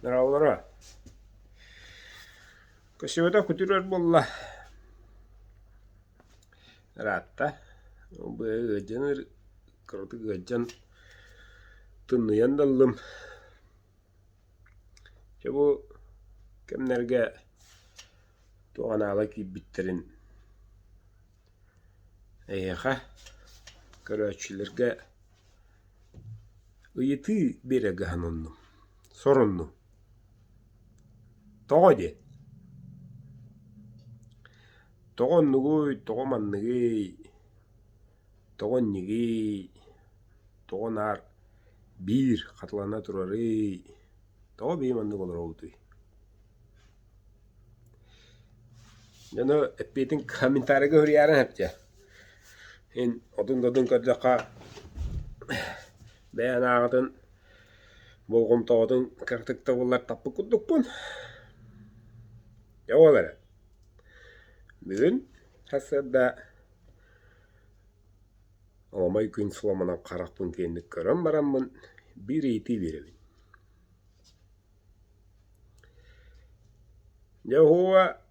Merhabalar. Kışıvada kuturar bolla. Ratta. Bu gıcanır kırdı gıcan tınlayan dalım. Bu kimlerge tuğanalı ki bittirin. Eyha. Köröççülerge ıyıtı berege hanonnu. Sorunlu. Toğdi. Toğonnugu, toğomannugu, toğonnigi, toğonar bir katlana turarı. Toğo beymanlık olur oldu. Yani epitin komentarı görüyorum hepçe. En odun kadaka beyan ağadın bolğum tağdın kırtıkta bunlar tapı kudduk bun. Ya olar. Bugün hasada olamay gün sulamana qaraqpın kendik görüm baramın bir iti verebin. Ya huwa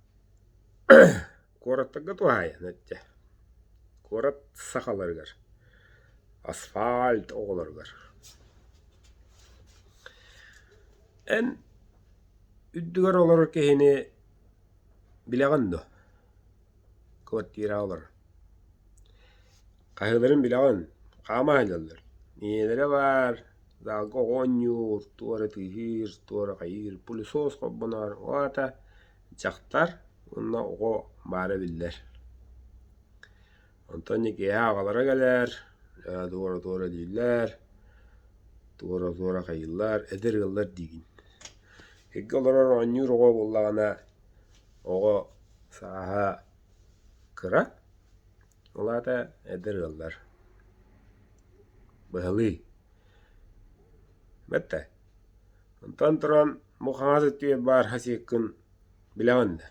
korattaga tuhaya netçe. Korat sakalargar. Asfalt oğlargar. En üddügar olur kehini bileğandı. Kottira olur. Kahıların bileğan. Kama halallar. Niyelere var. Dalga onyur, tuara tihir, tuara kayir, pulisos kabbanar, wata çaktar. Onunla o bare biller. Antonio ki ağalara gelir. Doğru değiller. Doğru kayırlar. Eder yıllar digin. Hekki olarak onyur o bollağına o saha kıra. Ola da eder yıllar. Bahılı. Bette. Ondan turan muhammad diye bar hasikın bileğinde.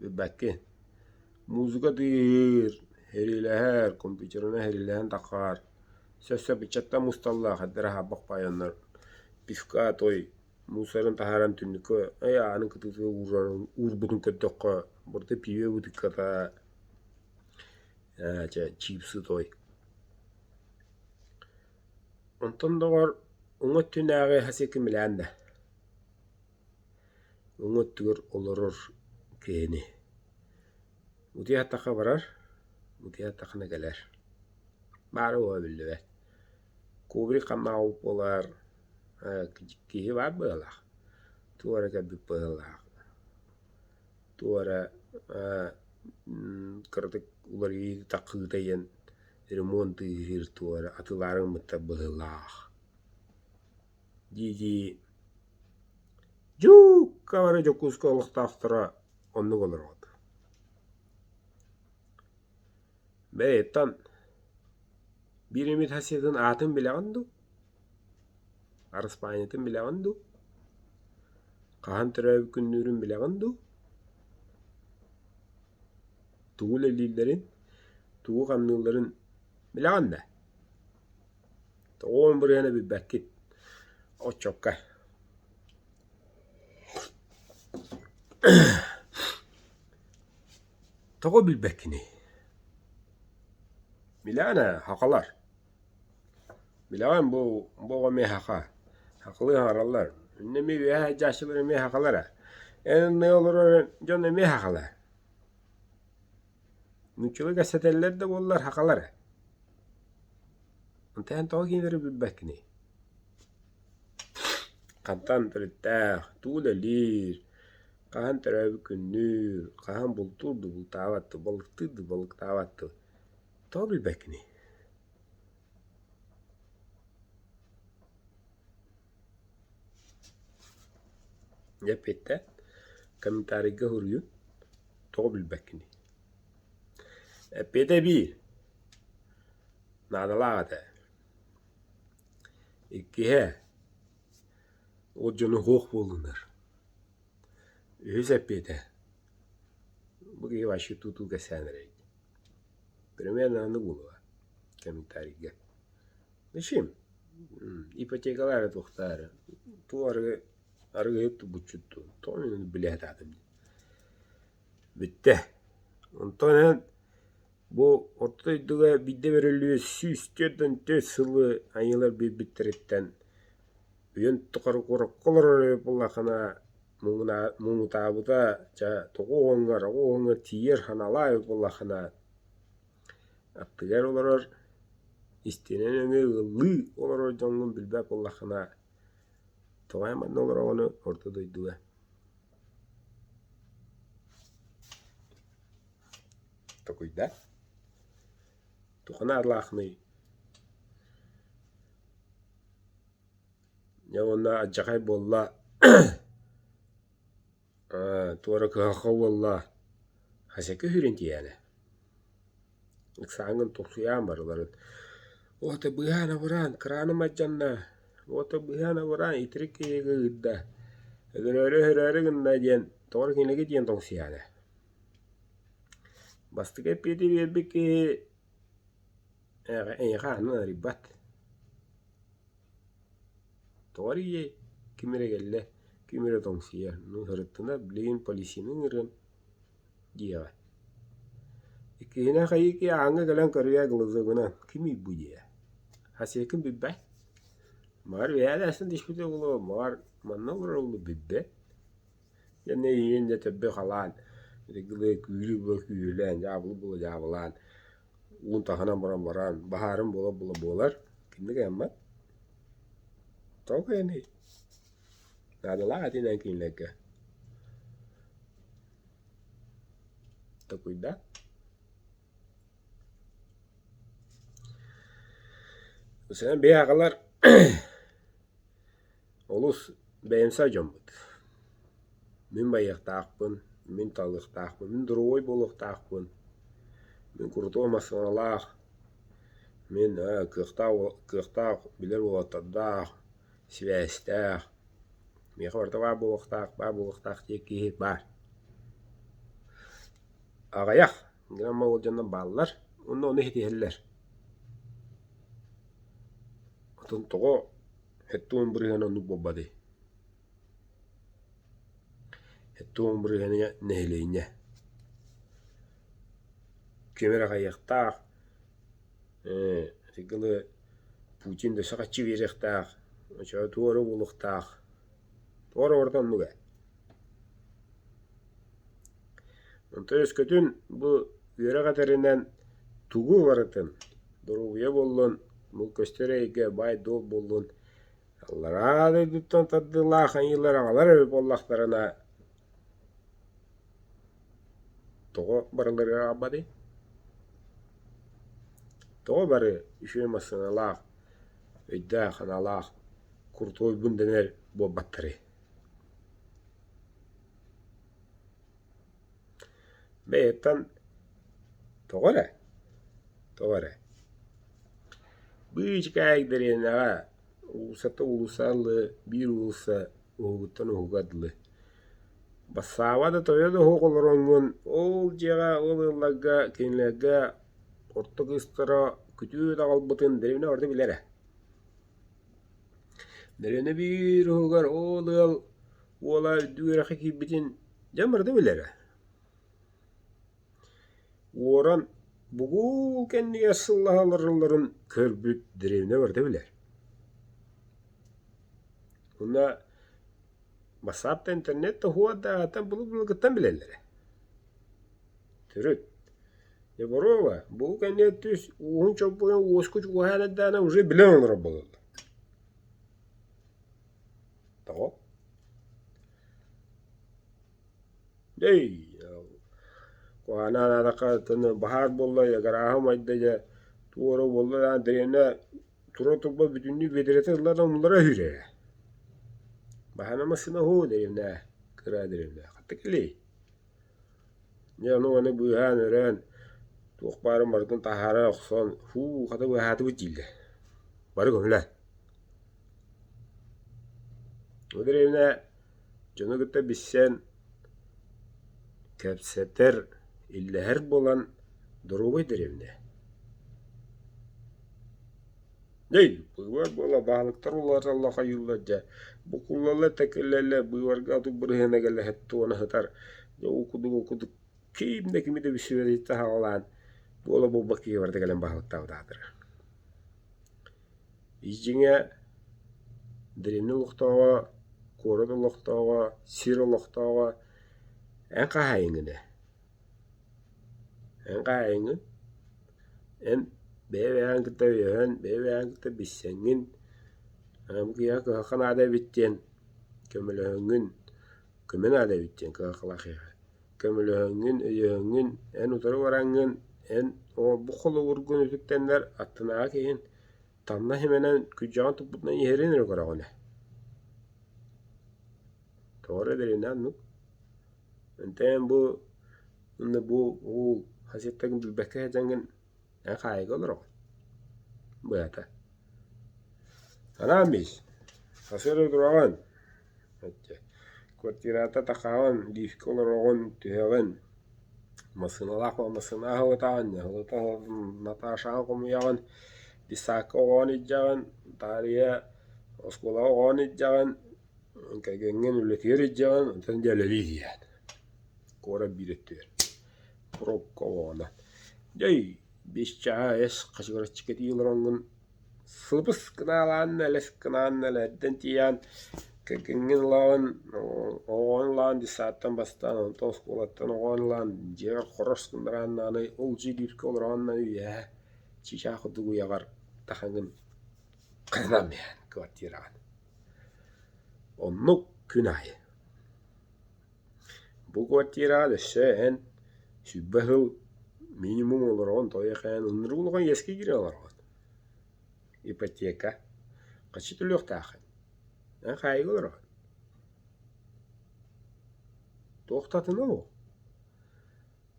Bir bakki. Müzika değil. Herileher, kompüterine herilehen takar. Sösse biçatta mustalla haddera bak bayanlar. Pifka toy. Musarın taharan tünnükü. Anın kıtısı urbudun köttökü. Burada pive budik kata. Chipsi toy. Ondan da var. Umut tünäge hasikın bileğinde. Umut tügür olurur kehini. Mutihat taka barar. Mutihat takına gelir. Bari o bildi be. Kubri kamna avup olar. Kihi var böyle. Tuara kabip böyle. Tuara kırdık ular iyi takı dayan. Remontu hir tuara atıların mıta böyle. Cici juk kavara jokuska oluk taktıra onu olur oldu. Beytan birimit hasidin atın bile andu. Arıspanyatın bile andu. Kahan teröv künnürün bile andu. Tuğul elillerin, tuğu kamnılların bile andu. Toğun buraya bir bekit. O çokka. Toğu bil bekini. Bilana hakalar. Bilan bu me haka. Haklı harallar. Ne mi veya caşıları me hakalara. En ne olur can me hakalar. Müçülü gazeteler de bunlar hakalara. Ondan toğu ginleri bil bekini. Kantan terita, tuğlalir. Kahan teröv künnür. Kahan bulturdu bultavattu. Balıktırdı balıktavattu. Toğu bil bekini. Yapette komentariga huryu toğu bil bekini. Pede bir nadalağada. İkihe o canı hoş bulunur. Öze pede. Bu gibi başı tutu kesenrek. Primer nanı bulu. Komentariga. Nişim. İpatekalara tohtarı. Tuarı arıgayıp buçuttu. Tonunu bile etadım. Bitti. Ondan bu ortaydığa bide verilüyor süsteden de sılı ayılar bir bittiretten üyen tukarı korakkolar bullakana mumutabıda ça toğongar tiyer hanalay bullakana attıgar olarar istenen öňe ıllı olarar jongun bilbäp bullakana toğayman olarar onu ortadaydığa Takuyda. Tukana arlaqni. Ya ona acaqay bolla. Tuara kaqa bolla. Haseke hürenti yani. Iksangın tuksuyan barıların. Ota bıhana vuran, kranı macanna. Ota bıhana vuran, itirik kiyege gıdda. Ödün öyle gında diyen, tuara kinege diyen tuksuyana. Bastık hep yedi verbi ki enğanı ribat. Tuariye kimire gelle, kimire tonsiya. Nu hırıttına bileyin polisinin ırın diye. İkine kayı ki ağına gelen karıya gılızı kimi bu diye. Hasekin bibbe. Mar veya dersin dişbide ulu, mar manna ulu bibbe. Ya ne yiyin de tebbe halan. Gılı küylü bu küyülen, jabılı bu jabılan. Un tahana baran, baharın bolar. Kimde gelmez. Tau kaya ni. Nada lah hati nang kinlega. Takuyda. Sen bir akalar olus beğensa jambut. Min bayaq taqpın, min talıq taqpın, min duruoy boluq taqpın. Min kurtu masanalaq. Min kıqtaq bilir olatadaq, sivestaq. Mi xabarta var boluqtaq diye bar. Ağayaq, gramma olcandan ballar, onu hetiyeller. Otun togo hettuun burihana nubobadi. Hettuun burihana nehleyne. Kemera kayaqtaq. Sigılı Putin de saqaçı vereqtaq. Aşağı tuarı boluqtaq. Tuarı oradan nuga. Onta kötün bu yöre katerinden tugu varıtın. Duruya bollun. Bu köstereyge bay dol bollun. Allara da dütten tadılaxan yıllar ağalar evi bollaqlarına. Toğu barıları abadi. Toğu barı işemesin alaq. Öydağın alaq. Kurtoy bundener bu battırı. Beytan toğara. Bu hiç kayaklarına ha. Ulusata ulusallı bir ulusa uğuttan uğadlı. Basava da toya da hoqolrongun ol jega olaga kenlega ortogistara kütü da qalbıtın derine orada bilere. Derine bir hoqar olal ola düğre ki bitin jamarda bilere. Oran bugul kendi yasıllahalarların körbüt derine orada biler. Bunda basapta internette huwa da atan bulu gıttan bilerlere. Türüt. Ya borova, bu kendi tüs uğun çöpüyen uğuskuç uğayana dana uğru bilen onlara bulurdu. Tamam. Dey. Kuhana nadaka tını bahar bolla ya garaham aydaca tuğru bolla da derine tura topla bütünlüğü vedirete ıllardan bunlara hüre. Bahana masına hu derine. Kıra derine. Katıkili. Ya onu bu han öğren. Tuğbarın markın tahara oqson. Hu katı bu hatı bu cilde. Barı gömle. O derine canı gıtta bissen kepseter illeher bolan durubu derine. Ney? Bu var bola bağlıktar olar Allah'a yıllarca. Bu kullalla tekellerle bu varga atu bırhına gelle hettu ona hıtar. Ya okudu kimde kimi de bir şey verite havalan. Bu ola bu bakıya vardı gelen bahalıkta avdadır. İzcine dirimli uğtağa, korudu uğtağa, sir uğtağa en kahayını. En kahayını en bebeğen kita yön, bebeğen kita bisengin. Bu kiya kahkan ada bitten. Kömülöngün, kömen ada bitten kahkalakıya. Kömülöngün, öjöngün, en utarı varangın, en o bu kolu vurgun ütüktenler attına keyin. Tanna hemenen kücağın tuputdan yerin karagone. Doğru derin anlık. Enten bu hasettagin bilbeke edengin en kaygı olur o. Bu yata. Anamis. Hasero duragan. Kuartirata takawan difik olarogon tühegen. Masınalak ve masınahı otan. Hılata Natasha komuyagan. Disaka ogan idjagan. Tarihe oskola ogan idjagan. Kagengen ületiyor idjagan. Ondan dialelihi yani. Kora birettiyor. Prokko oğana. Jay. Beş çağa es kaşıkara çıketi yılrangun. Sılpıs kınalan neles kınalan neledden tiyan. Kagengen lan. Oğan lan disattan bastan. Ondan skolattan oğan lan. Jegar koros kındıran nanay. Olcu dirke olaran nanay ya. Çişa kudugu yagar. Takangın. Kızam yani. Kvartiran. Onluk günahı. Bu kvartirada sen sübbehil minimum olarak toyakan ınırı bulgan yeski giriyorlar. Ipoteka kaçı türlü yok takın. Ne kaygı olarak. Tohtatın o.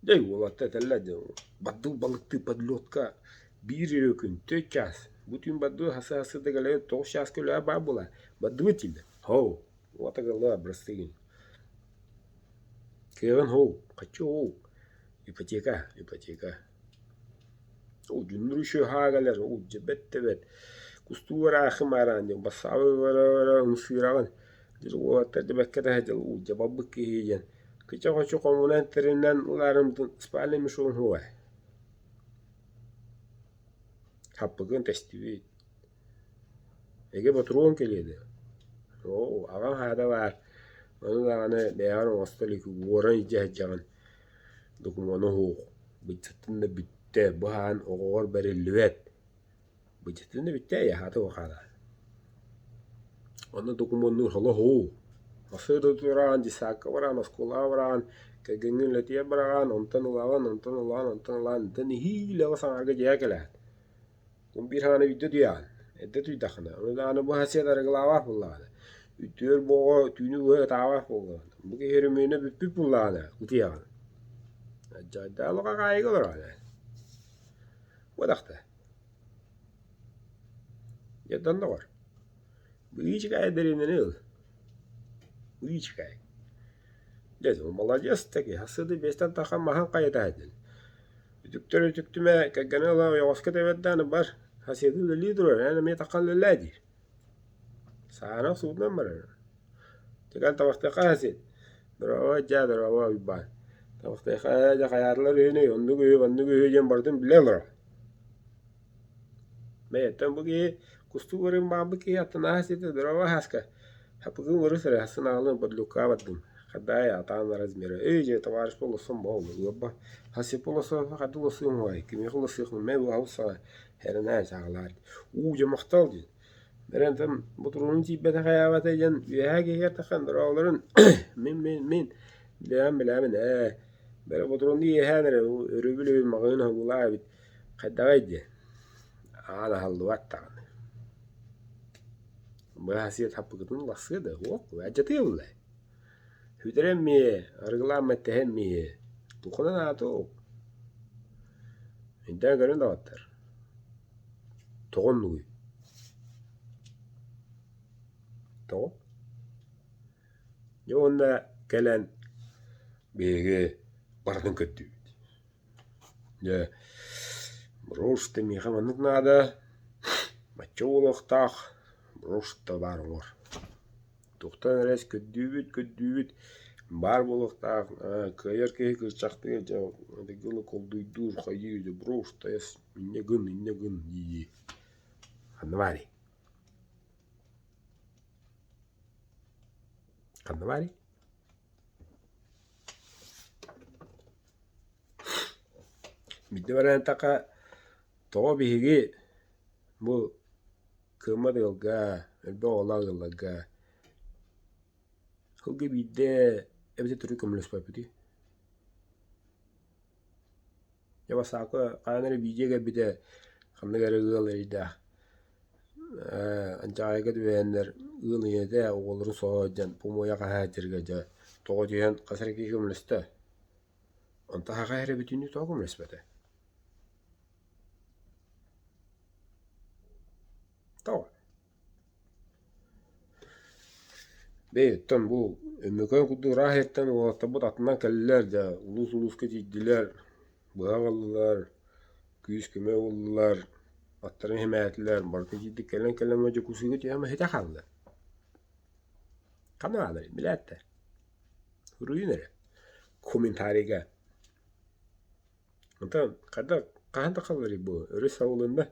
Dey olatta tellade. Baddu balıktı padlotka bir yökün tökças. Bütün baddu hası da gele toğşas köle babula. Baddu bitildi. Ho. Vatagallah brastigin. Kevin ho. Kaçı ho. Ipoteka. O cündürü şu hagalar. O cebet. Kustura akhimaran diyor. Basağı var unsiragan. Diyor o hatta debekkede hecel. O cevabı ki hiyen. Kaçı komunan terinden ularım spalemiş olun huva. Happıgın testivi. Ege batruğun keliydi. O ağam hada var. Onu da hani değer ostalık uğran icahcagan. Dokumonu hu. Bıçatında bitti. Bu han oğur beri lüvet. Bıçatında bitti ya hata o kadar. Onu dokumonu hala hu. Asır tuturan, disaka varan, oskola varan. Kegengin letiye beragan. Ontan ulan. Ontan hile vasan aga jayakela. Kumpir hana video diyan. Edde tuydakına. Onu da hani bu hasiyata reglava pullana. Ütüyor boğa tüynü böyle tava pullana. Bu ki herümüne büppü pullana. Utiyan. Acayda alıqa kaygı olur hani. Bu dakta. Yaddan da var. Bu hiç gayet derinden ne olur? Bu hiç gayet. Dedim, молодец таки. Hasıdı besten takan mahan kayıta edin. Ütüktüme kaggana Allah yavaşka devedden var. Hasıdı lili durur. Yani mi takan lilladir. Sana suuddan var. Tekan tavakta hasıd. Durawa durawa biban. Tavakta kayarlar yine ondu göğü jen bardın bileler. Meyetten bu ki kustu varın babı ki atına hasıdı durawa haska. Hapıgın varı sıra hasına alın badluka badım. Kadaya atan razmira. Iyice tavarış polosun bol. Yobba hasi polosun fakat ulusun vay. Kimi ulusun me bu avsa herine çağlar. Uca mahtaldı. Berentem bu turunun tibete kayavat ejen üyege yer takan duraların min bilemen bere bu turun diye hanere örübülü bir mağına hula bit kadaydı. Ana haldu vatta. Bu hasiyet happı gıdın lasıdı. O acıtıyor vallahi. Hüdremmiye, argılanma tehemmiye. Tukunan ato. İnten görün de vattır. Toğun nugu. Toğun. Yoğunda gelen bege bardın kötü. Ya, broşte mi hamanık nada. Maçı oluqtaq. Broşte barın var. Туқтан әрес көддүүбүт. Бар болуқтақ, кайар кей кырчақты гылы колдуйдур, хайыр, брош, таяс, инне гын, ии. Қанды бари? Бидді баран тақа тоға бейге бұл кымады ғылға, әлбі ола ғылға. Хылғы бидді әбіте түрі көміліс бапыды. Яба сақы қаныры бейдеге біде қандығары ғыл әрейді. Анчағайға дүбәйінлер ғыл еді оғылырын соғадан помоя қағатырға жа тоға дейін қасыр әке көмілісті. Онта хаға әрі бүтіні тоға көміліс бәді. Тоға. Бейттен бұл өмекөн құдды рахеттен олақта бұд атынан кәлілер жа улус кетейділер, бұғағалылар, күйіс көмей олылар, аттарын хемәтілер, барқы жейді кәлін өже күсігі түйемі хете қалды. Қаны алыр, біләттер. Үрейін әрі. Комментарийға. Онтан, қағанда қалыр бұл, өрес сауылында.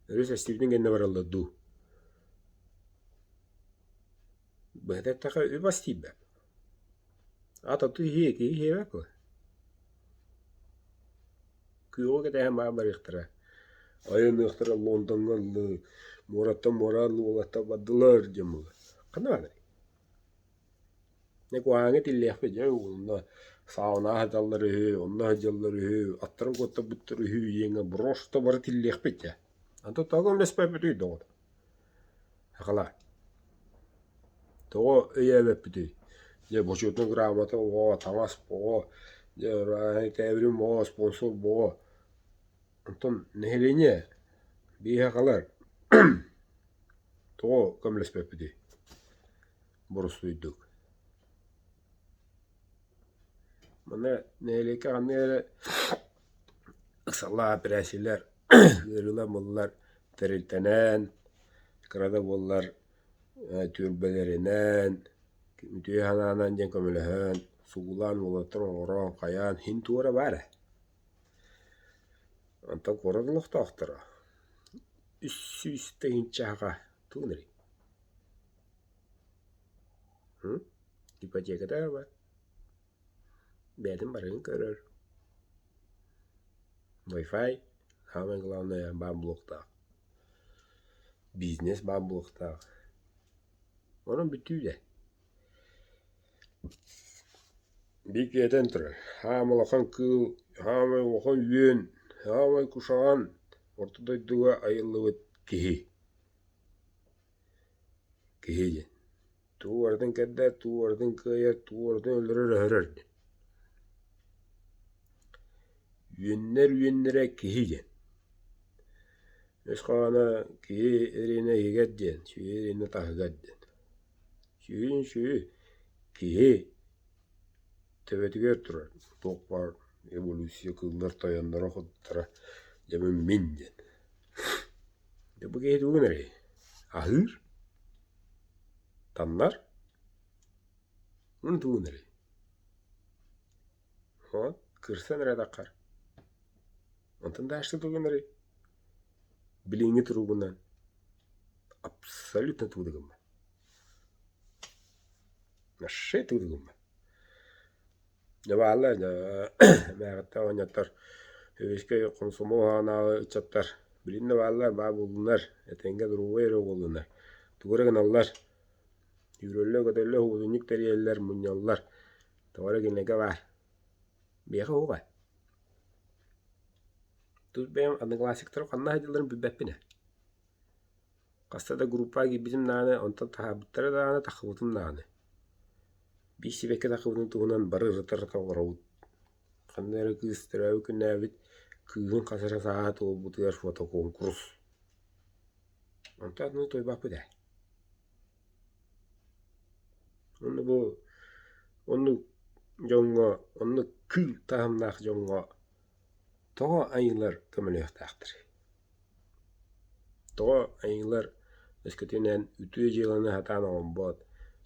Өрес әстебінің кәнне баралды ду. Бұғдаттаға өбас тейбі. Атату хей бәпі. Күйоғы кәдәйін маға бар иқтыра. Айын иқтыра Лондонғалы, Мораттан Мораллы олатта бадылар жемілі. Қаны бадыр? Нек уаңы тиллеқпе жау, онна сауна хадалары хүй, онна хаджалары хүй, аттарын көтті бұттары хүй, еңі брошта бары тиллеқпе жа. Анта тағы өмлес бәпі түйді оғыды. Ақала. Тоғы өйе бәпі түйді. Je početnou grámata oға, таңас боға, je рахай тәбірім оға, спонсор боға. Антон, нәхелене, бейхе қалар. Тоғы көмлес бәпі түйді. Бұрыс түйдік. Мана нәхелеке қанны әрі ұқсалла апірәсілер, үрілі мұллар, тәрілтенен, қырада боллар, түрбелерінен, Mütüye hanaanan jen kömülöhön, sugulan ulatırın oran kayan hin tuğra bari. Anta koradılık tahtara. Üssü hinçe haka tuğniri. Dipacıya kadar var. Bedim barın körür. Wi-Fi hemen kılavnaya bambulukta. Biznes bambulukta. Onun bütüğü de. Bir keten tırı. Hamalakan kıl, hamalakan yön, hamalakan kuşağın ortada duğa ayılıvıt kihi. Kihi. Tu vardın kedder, tu vardın kıyar, tu vardın öldürür öğrer. Yönlere kihi. Eşkana kihi erine yegedden, şu erine tahgedden. Şu Kihi tebetiger turar. Tok var, evolüsiya kıllar tayanlara kodtara. Jamen minden. De bu gehet uğun eri. Ahır. Tanlar. Bunu tuğun eri. Kırsan eri dakar. Ondan da açtı tuğun eri. Bilingi turuğundan. Absolutna tuğduğum. Nasıl tuğduğum. Ya vallahi ya mağatta oynatlar. Hüveşke konsumu hana içatlar. Bilinne vallahi babulunlar. Etenge duruğu eri oğulunlar. Tuğurağın allar. Yürülle göderle huzunik teriyeller munyallar. Tavara gülneke var. Beğe oğa. Tuz benim adın klasik taraf kanna hacıların bübbepine. Kastada grupa gibi bizim nane ondan tahabıtları da nane takıbıtım nane. Bir sebeke takıbıtın tuğunan barı rıtırta oravut. Kanları kıstırayı künnabit kığın kasara saat ol butuyar foto konkurs. Ondan onu toy bapı da. Onu jonga, onu kıl tahamnak jonga. Toğa ayılar kömülüyöktağdır. Toğa ayılar Esketinen ütüye jığını hatan oğun bot.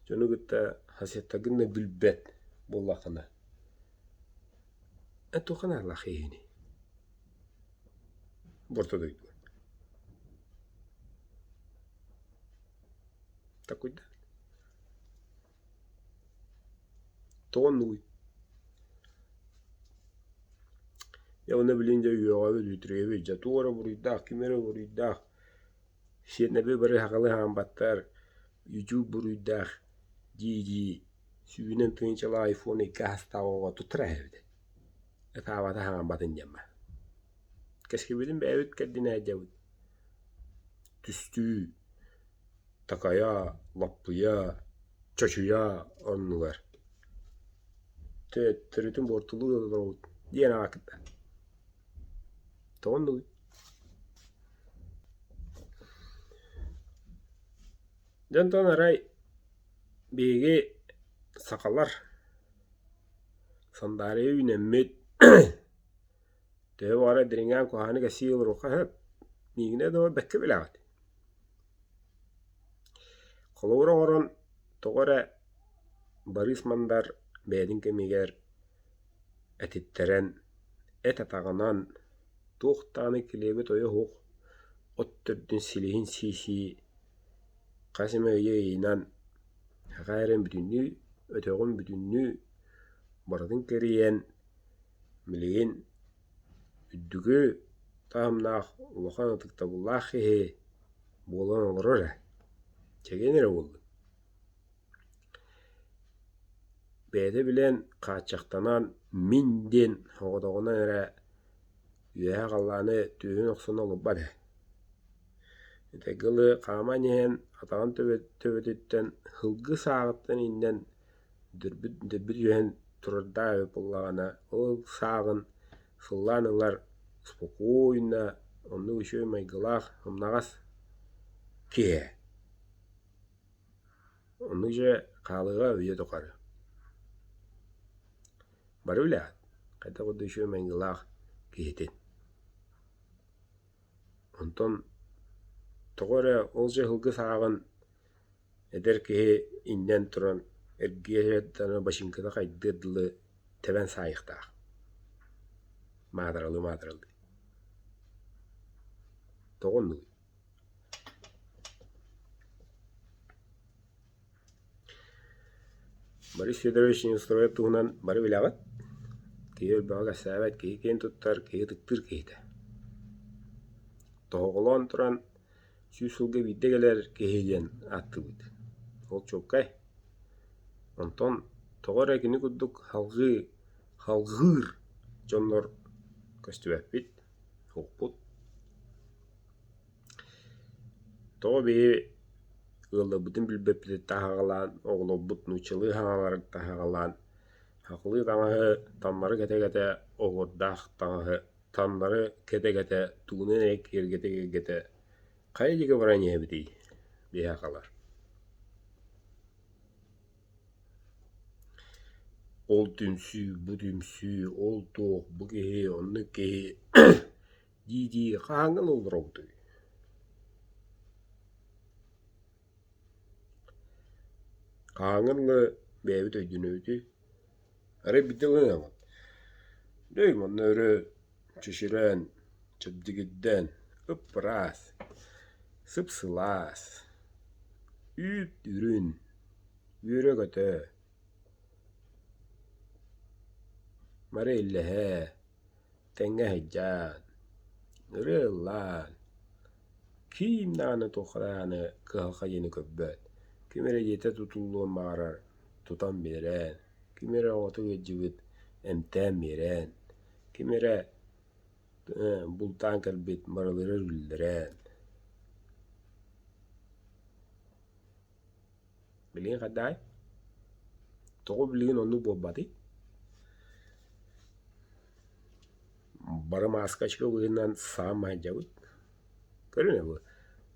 Jonu gıtta hasettagınna bilbet bollakına. Tuğan Allah heyini. Borto duydu. Takuyda. Toğun nuy. Ya onu bilince yoğa ve lütreye ve jatuğara buruydak, kimere buruydak. Şietne bir bari hakalı hambattar. YouTube buruydak. Gigi. Sübünen tığınçalı iPhone 2 hasta oğa tutra evde. Etavata hambatın jamma. Keski bilin be evet kendine javut. Tüstü. Takaya, lappuya, çoşuya onlular. Türütün bortulu da diyen vakitte. Toğun nuy. Jantan aray bege sakallar sandare ünemmet de wara dringan ko hani ga sil roka hep nigne do bekke bilaat kolora oron togora baris mandar bedin kemiger etitteren etataganan tuhtani kilebe toyo hok otturdun silihin sisi kasime yeyinan gayren bütünlü öteğün bütünlü baradın keriyen miliyin üddügü tamnaq ulan tıktabullahi bolan olurur. Çegenere oldu. Bede bilen kaçaktanan minden hoğdağına ere üye qallanı tühün oqsun olup bade. Tegili qamanyen atağın töbetitten hılgı sağıttan inden dürbüt yühen turda bullağına ol sağın fıllanılar spokойно onu üşüy maygılaq hımnağas ki onu je qalığa üye toqarı. Barı bile qayta qodu üşüy maygılaq kihetin. Onton toqara olca hılgı sağın eder ki inden turan ergiye tana başınkıda qaydıdlı teben sayıqtaq. Madralı. Toğun nuy. Barış Fedorovic'in ustrovaya tuğunan barı bilagat. Kiyer baga sabat ki ken tuttar ki tıktır kiydi. Toğulan turan süsülge biddegeler kihiden attı bud. Ol çokay. Onton toğara kini kudduk halgır jonlar köstübep bit. Hokput. Toğa beyi ılda bütün bilbepli tahagalan, oğlu but nuçalı hanalar tahagalan, haklı tanağı tanları kete oğurdağ tanağı tanları kete tuğunen ek yer kete kayıcıga varan yebidi bihakalar. Ol tümsü, bu tümsü, ol toğ, bu kehi, onu kehi, di kahangın olur oldu. Kahangınlı bevi töydünüydü. Arı bitilin ama. Deyim onu öyle çeşiren, çöpdügüden, ıpras, sıpsılas, üt ürün, yürek öte, mara illehe, tenge heccan, ırıllan, kim nane toqalanı kıhalka yeni köbbet, kimere yete tutulluğun mağarar, tutan beren, kimere otu geçibit, emten beren, kimere bultan kalbit maraları üldiren. Bilin kaday? Toğu bilin onu bobbadi? Bara maskaçka bugünden sağma javut. Görüne bu.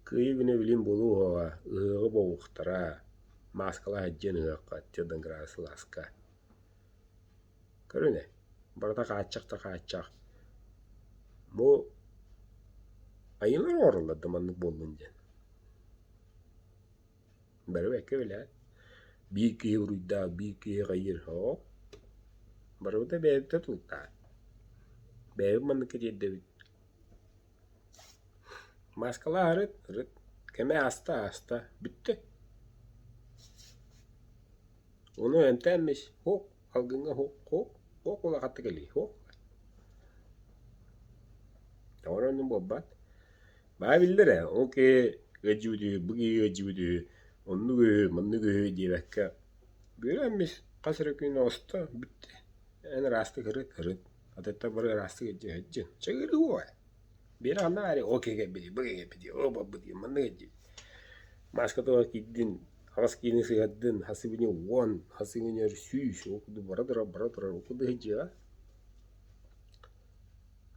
Kıyı bine bilin bolu hova, ıhığı boğuqtara, maskala haccan ıhıqqa, tedden grası laska. Görüne. Barada kaçak. Bu ayınlar oraladı manlık bolunca. Bari belki öyle. Bir kiye vuruyda, bir kiye kayır. Hop. Bari bu da beyde tutta. Beyde manlık edildi bit. Maskala arıt. Keme hasta. Bitti. Onu yöntemmiş. Hop. Algınga hop. Hop ola kattı geli. Hop. Oranın bobbat. Bana bildir Okey. Gacıvıdı. Bıgı gacıvıdı. Manlıgı diye bekle. Böylemiş. Kasır köyüne osta. Bitti. Yani rastı kırıt. Adeta buraya rastı geçecek. Çekili o. Bir anda var ya okey gibi, bıgı gibi, o babı diyor, manlıgı gibi. Maska da gittin. Haskini sıyaddın. Hasibini won. Hasibini süs. Okudu baradıra. Okudu hiç ya.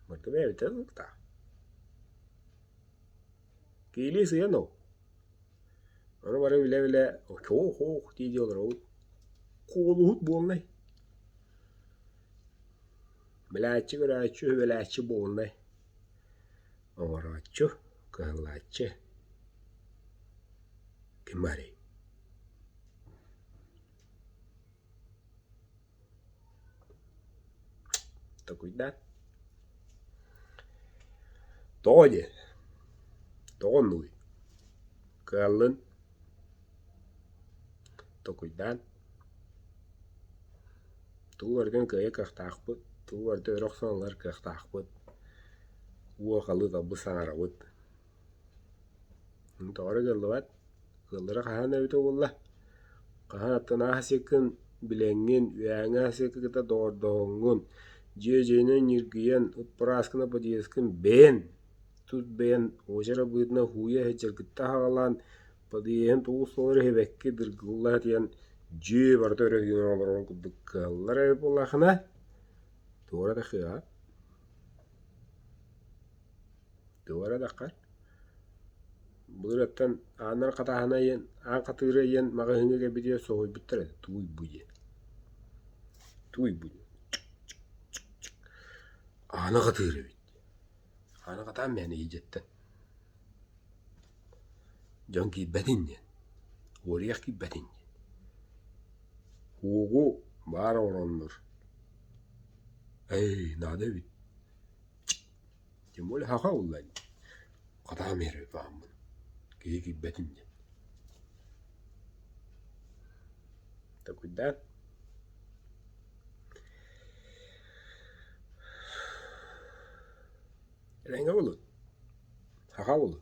Marka be evde tuttu. Kili ya no. Onu bara bile çok diye diyorlar o. Kolu hut bolnay. Belaçı bolnay. Oraçı kalaçı. Kimari. Ta cuidado. Toye. Tonui. Kalın. Ta cuidado. Tu vargan kaya kahtakput. Tu vardı öroksanlar kahtakput. Uwa kalı da bu sanarawut. Doğru geldivat. Kıldıra kahan evde valla. Kahan attana hasekin bilengin. Üyanga hasekin kita doğurduğungun. Jejenen yirgiyen utparaskına padiyeskin ben. Tut ben oşara bıdına huya hecer gitta hagalan. Padiyen tuğu sonra hebekki dirgullah diyen. Je barda öğretmen olarak kudukkallar ev olakına. Doğru da kıya. Doğru da kar. Burattan anar katahana yen, an katırı yen magahını gebediye soğuy bitter. Tuy buye. Ana katırı bit. Ana katam yani iyicetten. Can ki bedin yen. Oriyak ki bedin yen. Hugu var oranlar. Ey nade bit. Cemole haka ulan. Katam yeri fahamın. Ki bedin yen. Ta cuidado. Renga olur. Haka olur.